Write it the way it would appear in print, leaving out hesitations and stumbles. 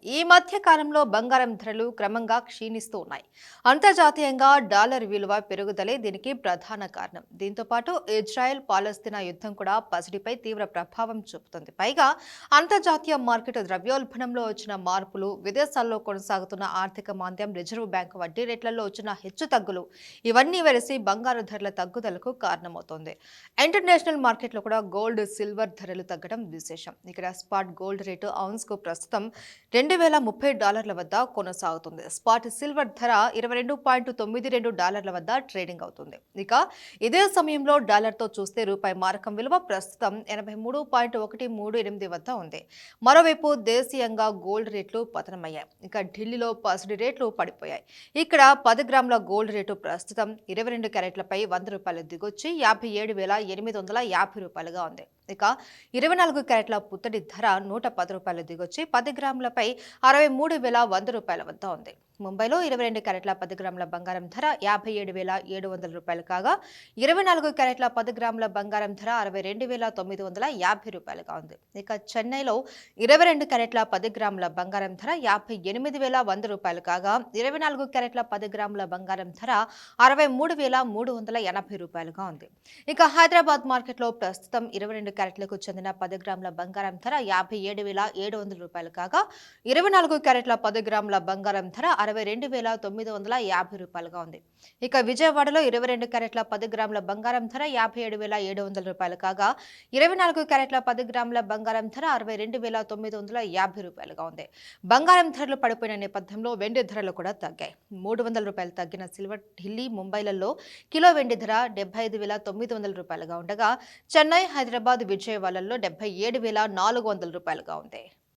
ఈ మధ్య కాలంలో బంగారం ధరలు క్రమంగా క్షీణిస్తూ ఉన్నాయి. అంతర్జాతీయంగా డాలర్ విలువ పెరుగుదలే దీనికి ప్రధాన కారణం. దీంతో పాటు ఇజ్రాయెల్ పాలస్తీనా యుద్ధం కూడా పసిడిపై తీవ్ర ప్రభావం చూపుతుంది. పైగా అంతర్జాతీయ మార్కెట్ ద్రవ్యోల్బణంలో వచ్చిన మార్పులు, విదేశాల్లో కొనసాగుతున్న ఆర్థిక మాంద్యం, రిజర్వ్ బ్యాంకు వడ్డీ రేట్లలో వచ్చిన హెచ్చుతగ్గులు ఇవన్నీ వెలిసి బంగారు ధరల తగ్గుదలకు కారణమవుతోంది. ఇంటర్నేషనల్ మార్కెట్లో కూడా గోల్డ్, సిల్వర్ ధరలు తగ్గడం విశేషం. ఇక్కడ స్పాట్ గోల్డ్ రేటు ఔన్స్ కు ప్రస్తుతం $2030 వద్ద కొనసాగుతుంది. స్పాట్ సిల్వర్ ధర $22.92 వద్ద ట్రేడింగ్ అవుతుంది. ఇక ఇదే సమయంలో డాలర్తో చూస్తే రూపాయి మారకం విలువ ప్రస్తుతం 83.138 వద్ద ఉంది. మరోవైపు దేశీయంగా గోల్డ్ రేట్లు పతనమయ్యాయి. ఇక ఢిల్లీలో పసిడి రేట్లు పడిపోయాయి. ఇక్కడ 10 గ్రాముల గోల్డ్ రేటు ప్రస్తుతం 22 క్యారెట్లపై ₹100 దిగొచ్చి ₹57,850గా ఉంది. ఇక 24 క్యారెట్ల పుత్తడి ధర ₹110 దిగొచ్చి 10 గ్రాములపై ₹63,100 వద్ద ఉంది. ముంబైలో 22 క్యారెట్ల 10 గ్రాముల బంగారం ధర ₹57,700 కాగా 24 క్యారెట్ల 10 గ్రాముల బంగారం ధర ₹62,950గా ఉంది. ఇక చెన్నైలో 22 క్యారెట్ల 10 గ్రాముల బంగారం ధర ₹58,100 కాగా 24 క్యారెట్ల 10 గ్రాముల బంగారం ధర ₹63,380గా ఉంది. ఇక హైదరాబాద్ మార్కెట్లో ప్రస్తుతం 22 క్యారెట్లకు చెందిన 10 గ్రాముల బంగారం ధర ₹57,700 కాగా 24 క్యారెట్ల 10 గ్రాముల బంగారం ధర ₹62,950గా ఉంది. ఇక విజయవాడలో 22 క్యారెట్ల 10 గ్రాముల బంగారం ధర ₹57,700 కాగా 24 క్యారెట్ల 10 గ్రాముల బంగారం ధర ₹62,950గా ఉంది. బంగారం ధరలు పడిపోయిన నేపథ్యంలో వెండి ధరలు కూడా తగ్గాయి. ₹300 తగ్గిన సిల్వర్ ఢిల్లీ, ముంబైలలో కిలో వెండి ధర ₹75,900గా ఉండగా చెన్నై, హైదరాబాద్, విజయవాడలో ₹77,400గా ఉంది.